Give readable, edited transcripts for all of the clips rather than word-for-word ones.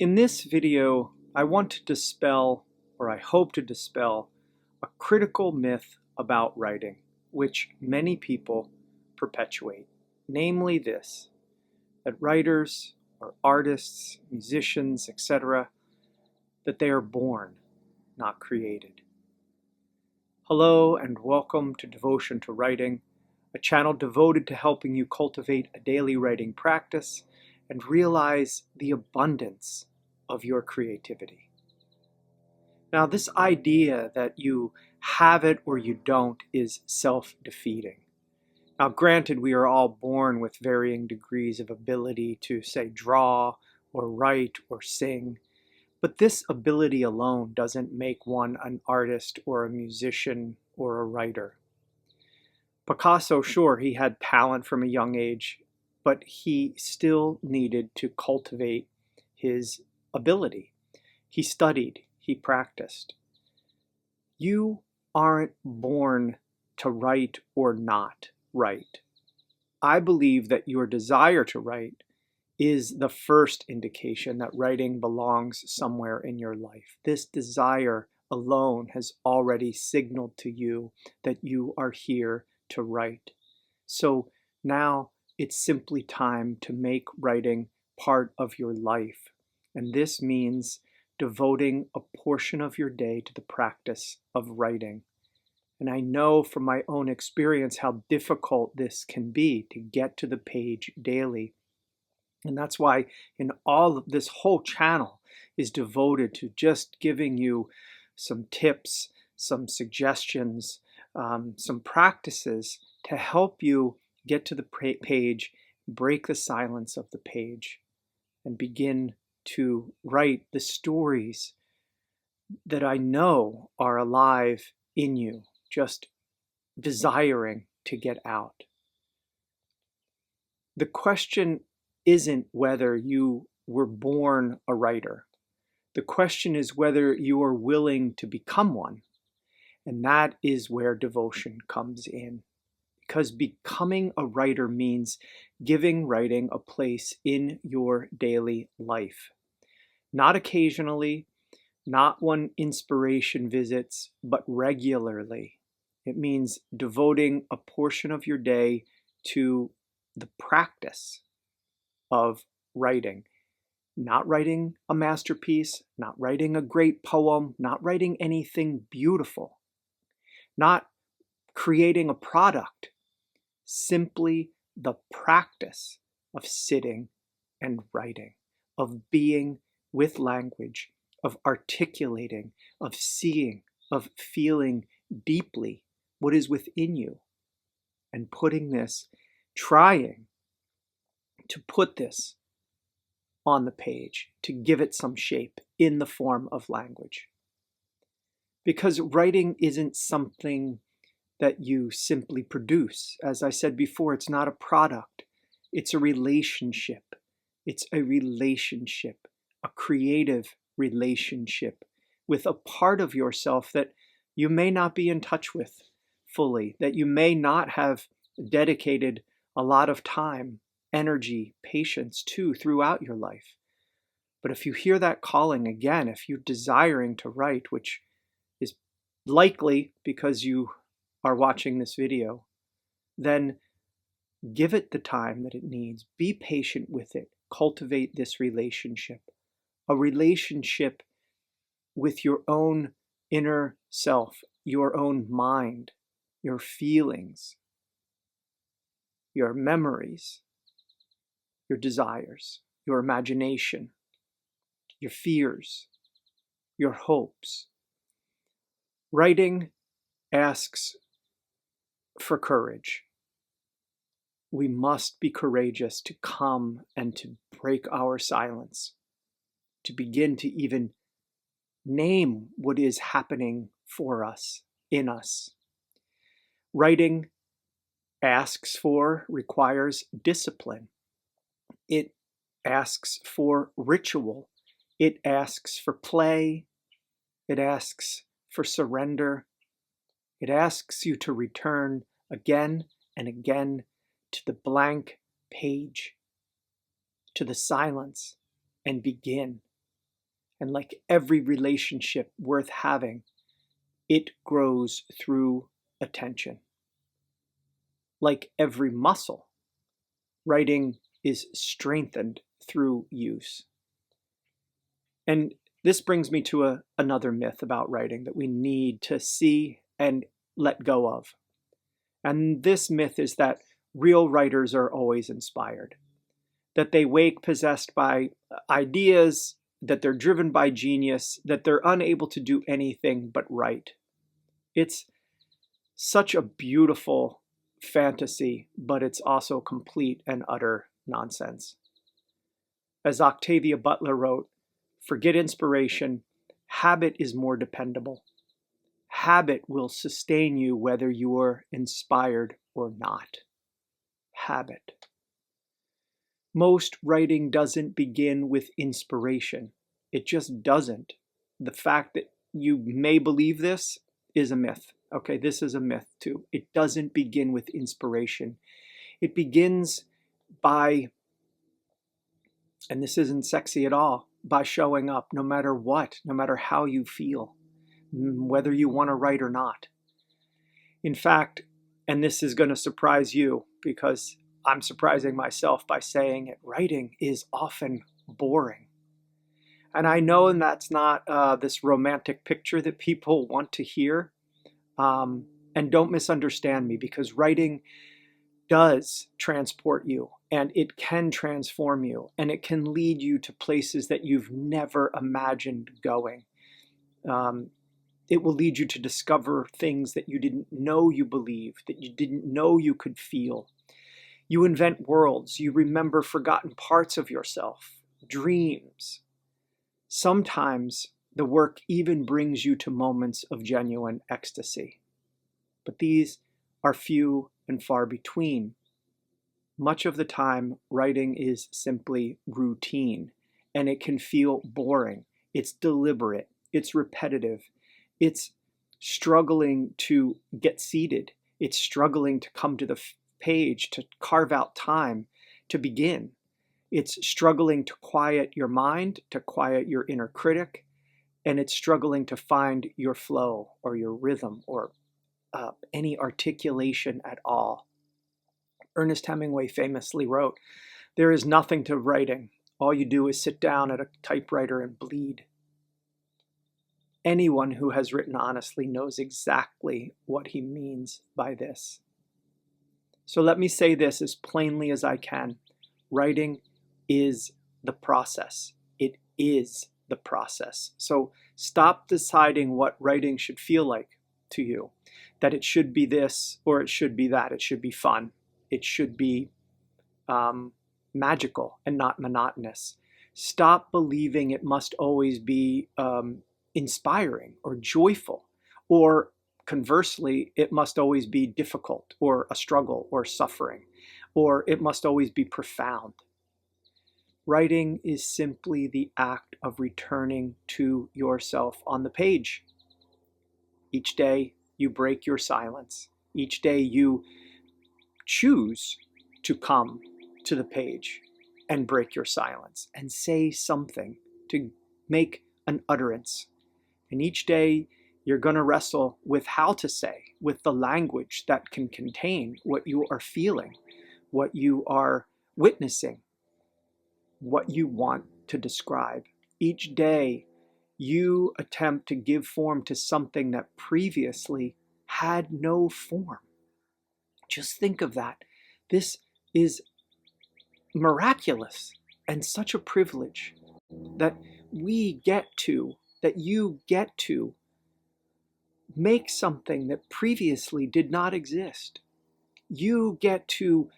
In this video, I want to dispel, or I hope to dispel, a critical myth about writing, which many people perpetuate, namely this, that writers or artists, musicians, etc., that they are born, not created. Hello and welcome to Devotion to Writing, a channel devoted to helping you cultivate a daily writing practice and realize the abundance of your creativity. Now, this idea that you have it or you don't is self-defeating. Now, granted, we are all born with varying degrees of ability to, say, draw or write or sing, but this ability alone doesn't make one an artist or a musician or a writer. Picasso, sure, he had talent from a young age, but he still needed to cultivate his ability. He studied, he practiced. You aren't born to write or not write. I believe that your desire to write is the first indication that writing belongs somewhere in your life. This desire alone has already signaled to you that you are here to write. So now it's simply time to make writing part of your life. And this means devoting a portion of your day to the practice of writing. And I know from my own experience how difficult this can be to get to the page daily. And that's why in all of this whole channel is devoted to just giving you some tips, some suggestions, some practices to help you get to the page, break the silence of the page, and begin to write the stories that I know are alive in you, just desiring to get out. The question isn't whether you were born a writer. The question is whether you are willing to become one. And that is where devotion comes in. Because becoming a writer means giving writing a place in your daily life. Not occasionally, not when inspiration visits, but regularly. It means devoting a portion of your day to the practice of writing. Not writing a masterpiece, not writing a great poem, not writing anything beautiful, not creating a product, simply the practice of sitting and writing, of being with language, of articulating, of seeing, of feeling deeply what is within you, and trying to put this on the page, to give it some shape in the form of language. Because writing isn't something that you simply produce. As I said before, it's not a product. It's a relationship. It's a relationship, a creative relationship with a part of yourself that you may not be in touch with fully, that you may not have dedicated a lot of time, energy, patience to throughout your life. But if you hear that calling again, if you're desiring to write, which is likely because you are watching this video, then give it the time that it needs. Be patient with it. Cultivate this relationship, a relationship with your own inner self, your own mind, your feelings, your memories, your desires, your imagination, your fears, your hopes. Writing asks for courage. We must be courageous to come and to break our silence, to begin to even name what is happening for us, in us. Writing requires discipline. It asks for ritual. It asks for play. It asks for surrender. It asks you to return again and again to the blank page, to the silence, and begin. And like every relationship worth having, it grows through attention. Like every muscle, writing is strengthened through use. And this brings me to another myth about writing that we need to see and let go of. And this myth is that real writers are always inspired, that they wake possessed by ideas, that they're driven by genius, that they're unable to do anything but write. It's such a beautiful fantasy, but it's also complete and utter nonsense. As Octavia Butler wrote, forget inspiration, habit is more dependable. Habit will sustain you whether you are inspired or not. Habit. Most writing doesn't begin with inspiration. It just doesn't. The fact that you may believe this is a myth. Okay, this is a myth too. It doesn't begin with inspiration. It begins by, and this isn't sexy at all, by showing up no matter what, no matter how you feel, whether you want to write or not. In fact, and this is going to surprise you because I'm surprising myself by saying it, writing is often boring. And I know that's not this romantic picture that people want to hear. And don't misunderstand me, because writing does transport you, and it can transform you, and it can lead you to places that you've never imagined going. It will lead you to discover things that you didn't know you believed, that you didn't know you could feel. You invent worlds. You remember forgotten parts of yourself, dreams. Sometimes the work even brings you to moments of genuine ecstasy. But these are few and far between. Much of the time, writing is simply routine, and it can feel boring. It's deliberate. It's repetitive. It's struggling to get seated. It's struggling to come to the page, to carve out time to begin. It's struggling to quiet your mind, to quiet your inner critic, and it's struggling to find your flow or your rhythm or any articulation at all. Ernest Hemingway famously wrote, "There is nothing to writing. All you do is sit down at a typewriter and bleed." Anyone who has written honestly knows exactly what he means by this. So let me say this as plainly as I can. Writing is the process. It is the process. So stop deciding what writing should feel like to you, that it should be this or it should be that. It should be fun. It should be magical and not monotonous. Stop believing it must always be inspiring or joyful, or conversely, it must always be difficult or a struggle or suffering, or it must always be profound. Writing is simply the act of returning to yourself on the page. Each day you break your silence. Each day you choose to come to the page and break your silence and say something, to make an utterance. And each day you're going to wrestle with how to say, with the language that can contain what you are feeling, what you are witnessing, what you want to describe. Each day you attempt to give form to something that previously had no form. Just think of that. This is miraculous and such a privilege that you get to make something that previously did not exist. You get to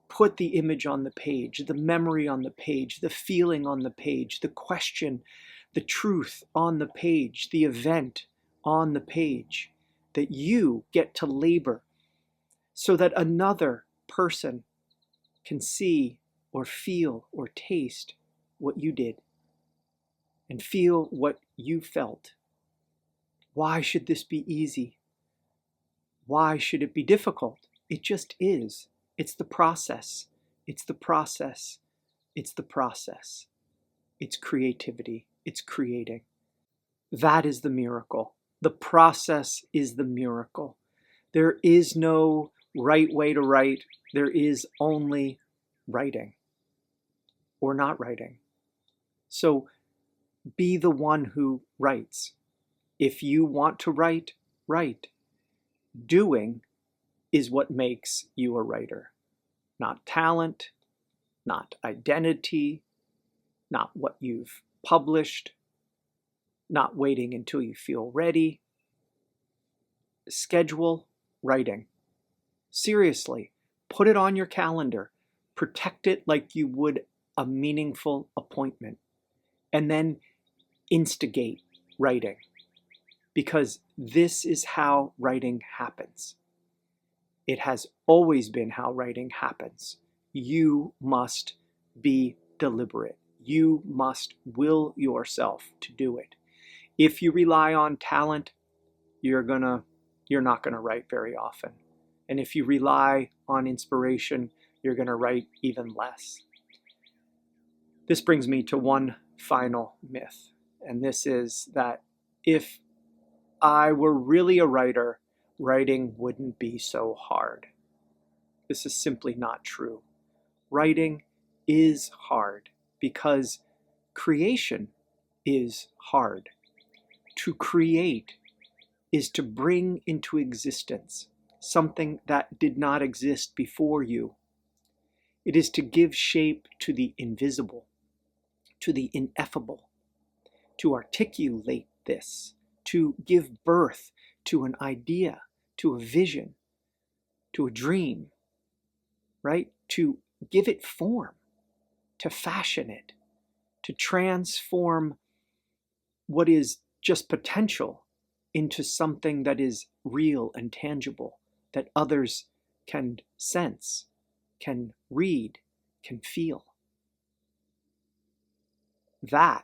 put the image on the page, the memory on the page, the feeling on the page, the question, the truth on the page, the event on the page, that you get to labor so that another person can see or feel or taste what you did and feel what you felt. Why should this be easy? Why should it be difficult? It just is. It's the process. It's the process. It's the process. It's creativity. it's creating. That is the miracle. The process is the miracle. There is no right way to write. There is only writing or not writing. So be the one who writes. If you want to write, write. Doing is what makes you a writer. Not talent, not identity, not what you've published, not waiting until you feel ready. Schedule writing. Seriously, put it on your calendar. Protect it like you would a meaningful appointment. And then instigate writing. Because this is how writing happens. It has always been how writing happens. You must be deliberate. You must will yourself to do it. If you rely on talent, you're not gonna write very often. And if you rely on inspiration, you're gonna write even less. This brings me to one final myth, and this is that if I were really a writer, writing wouldn't be so hard. This is simply not true. Writing is hard because creation is hard. To create is to bring into existence something that did not exist before you. It is to give shape to the invisible, to the ineffable, to articulate this, to give birth to an idea, to a vision, to a dream, right? To give it form, to fashion it, to transform what is just potential into something that is real and tangible, that others can sense, can read, can feel. That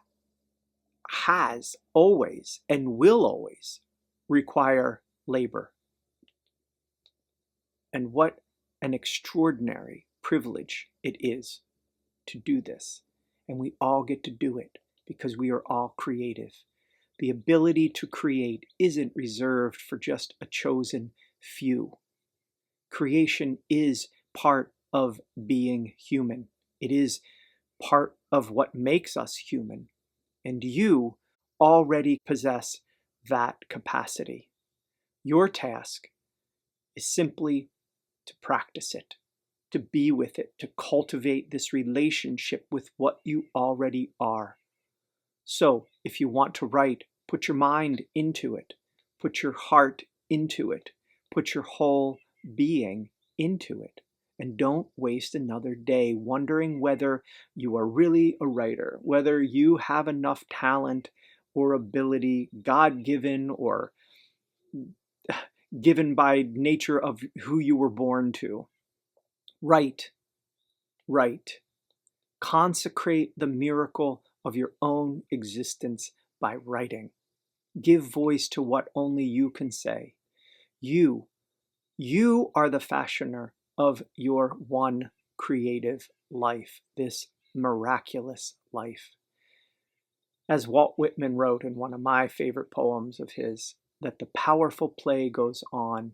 has always and will always require labor. And what an extraordinary privilege it is to do this. And we all get to do it because we are all creative. The ability to create isn't reserved for just a chosen few. Creation is part of being human. It is part of what makes us human. And you already possess that capacity. Your task is simply to practice it, to be with it, to cultivate this relationship with what you already are. So if you want to write, put your mind into it, put your heart into it, put your whole being into it. And don't waste another day wondering whether you are really a writer, whether you have enough talent or ability, God-given or given by nature of who you were born to. Write. Consecrate the miracle of your own existence by writing. Give voice to what only you can say. You are the fashioner of your one creative life, this miraculous life. As Walt Whitman wrote in one of my favorite poems of his, that the powerful play goes on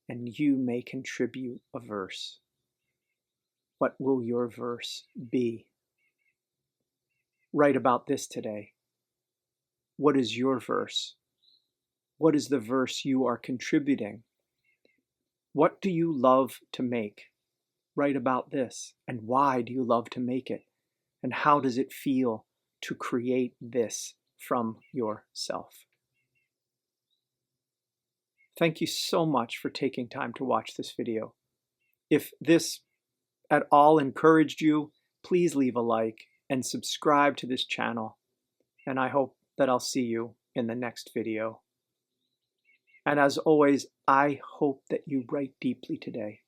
and you may contribute a verse. What will your verse be? Write about this today. What is your verse? What is the verse you are contributing? What do you love to make? Write about this. And why do you love to make it? And how does it feel to create this from yourself? Thank you so much for taking time to watch this video. If this at all encouraged you, please leave a like and subscribe to this channel. And I hope that I'll see you in the next video. And as always, I hope that you write deeply today.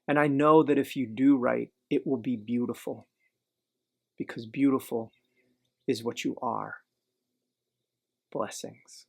And I know that if you do write, it will be beautiful, because beautiful is what you are. Blessings.